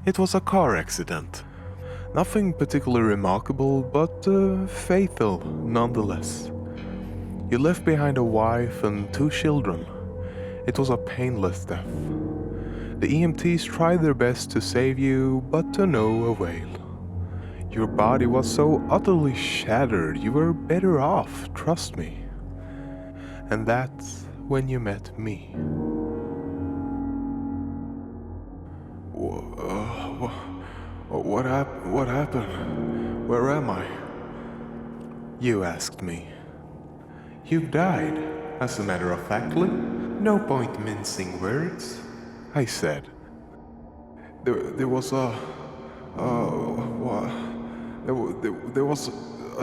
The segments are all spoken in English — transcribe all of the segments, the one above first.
It was a car accident. Nothing particularly remarkable, but fatal nonetheless. You left behind a wife and 2 children. It was a painless death. The EMTs tried their best to save you, but to no avail. Your body was so utterly shattered, you were better off, trust me. And that's when you met me. What happened? Where am I? You asked me. You've died, as a matter of factly. No point mincing words, I said. There was a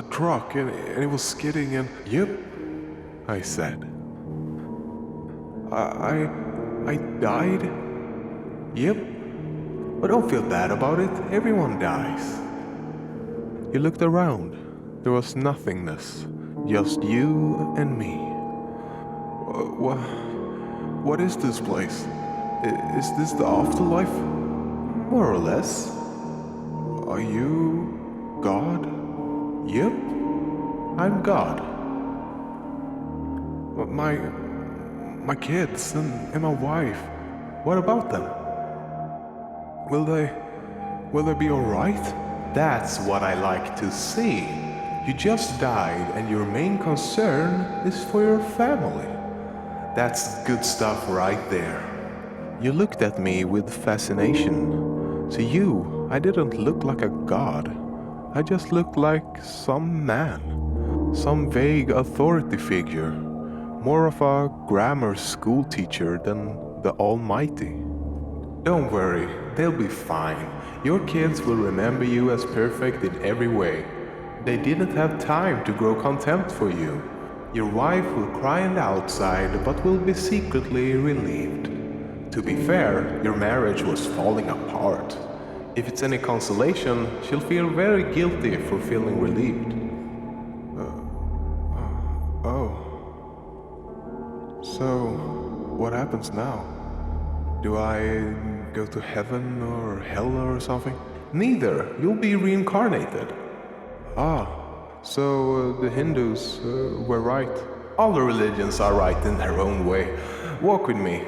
truck and it was skidding and... Yep, I said. I died? Yep. But don't feel bad about it, everyone dies. You looked around. There was nothingness, just you and me. What is this place? Is this the afterlife? More or less. Are you God? Yep, I'm God. My kids and my wife, what about them? Will they be alright? That's what I like to see. You just died and your main concern is for your family. That's good stuff right there. You looked at me with fascination. To you, I didn't look like a god. I just looked like some man. Some vague authority figure. More of a grammar school teacher than the Almighty. Don't worry, they'll be fine. Your kids will remember you as perfect in every way. They didn't have time to grow contempt for you. Your wife will cry on the outside, but will be secretly relieved. To be fair, your marriage was falling apart. If it's any consolation, she'll feel very guilty for feeling relieved. So, what happens now? Do I go to heaven or hell or something? Neither. You'll be reincarnated. So the Hindus were right. All the religions are right in their own way. Walk with me.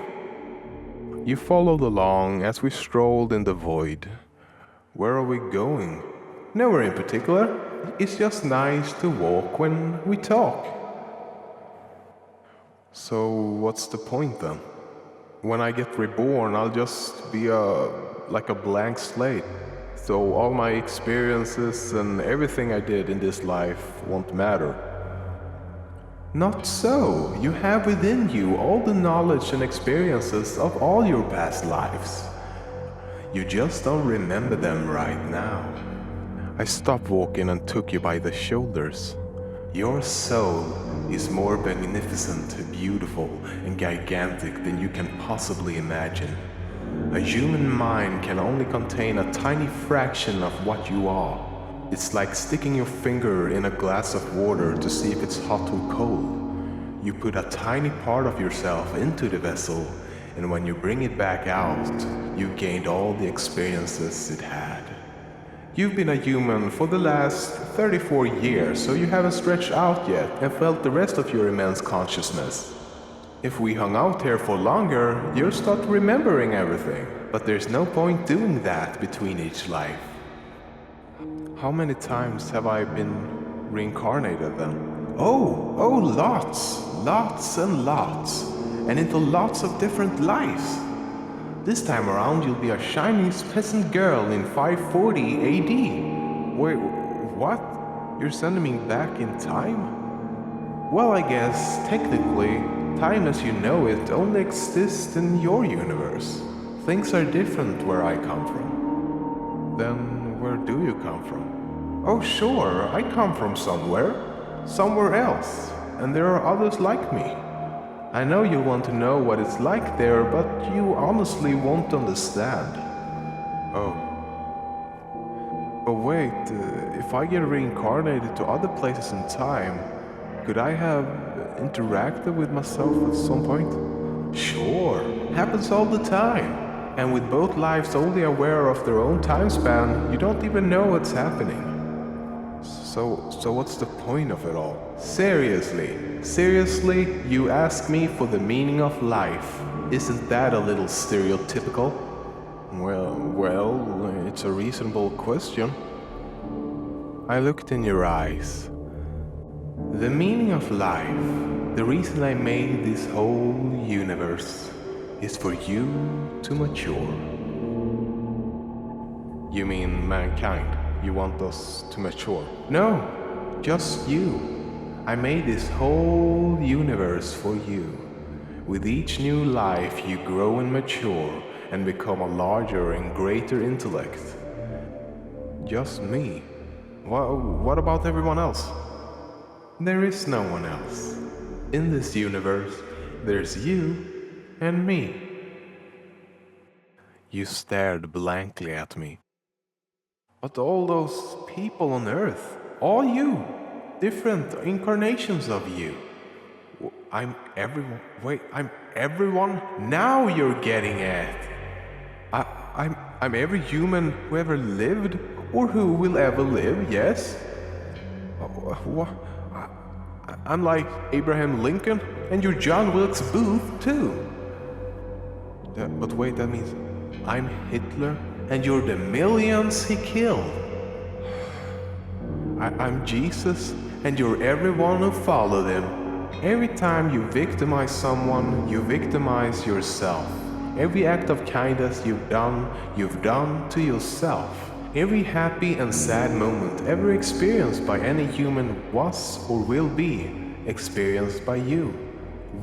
You followed along as we strolled in the void. Where are we going? Nowhere in particular. It's just nice to walk when we talk. So what's the point then? When I get reborn, I'll just be like a blank slate. So all my experiences and everything I did in this life won't matter. Not so. You have within you all the knowledge and experiences of all your past lives. You just don't remember them right now. I stopped walking and took you by the shoulders. Your soul is more magnificent, beautiful, and gigantic than you can possibly imagine. A human mind can only contain a tiny fraction of what you are. It's like sticking your finger in a glass of water to see if it's hot or cold. You put a tiny part of yourself into the vessel, and when you bring it back out, you've gained all the experiences it had. You've been a human for the last 34 years, so you haven't stretched out yet and felt the rest of your immense consciousness. If we hung out here for longer, you'll start remembering everything. But there's no point doing that between each life. How many times have I been reincarnated then? Oh, lots and lots. And into lots of different lives. This time around you'll be a Chinese peasant girl in 540 AD. Wait, what? You're sending me back in time? Well, I guess, technically, time as you know it only exists in your universe. Things are different where I come from. Then where do you come from? Oh, sure, I come from somewhere else, and there are others like me. I know you want to know what it's like there, but you honestly won't understand. Oh, but wait, if I get reincarnated to other places in time, could I have interacted with myself at some point? Sure, happens all the time. And with both lives only aware of their own time span, you don't even know what's happening. So what's the point of it all? Seriously, you ask me for the meaning of life. Isn't that a little stereotypical? Well, it's a reasonable question. I looked in your eyes. The meaning of life, the reason I made this whole universe, is for you to mature. You mean mankind? You want us to mature? No, just you. I made this whole universe for you. With each new life you grow and mature and become a larger and greater intellect. Just me. What about everyone else? There is no one else. In this universe, there's you and me. You stared blankly at me. But all those people on Earth, all you, different incarnations of you. I'm everyone. Wait, I'm everyone? Now you're getting it. I'm every human who ever lived or who will ever live, yes? What? I'm like Abraham Lincoln and you're John Wilkes Booth too. But wait, that means I'm Hitler and you're the millions he killed. I'm Jesus and you're everyone who followed him. Every time you victimize someone, you victimize yourself. Every act of kindness you've done to yourself. Every happy and sad moment ever experienced by any human was or will be experienced by you.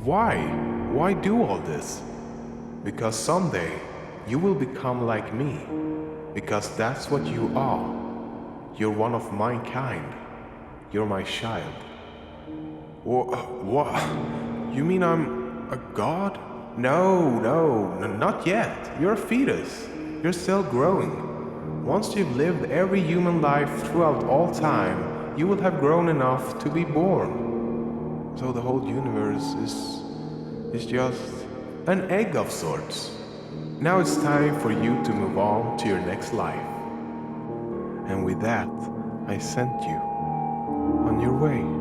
Why? Why do all this? Because someday you will become like me. Because that's what you are. You're one of my kind. You're my child. What? You mean I'm a god? No, not yet. You're a fetus. You're still growing. Once you've lived every human life throughout all time, you will have grown enough to be born. So the whole universe is just an egg of sorts. Now it's time for you to move on to your next life. And with that, I sent you on your way.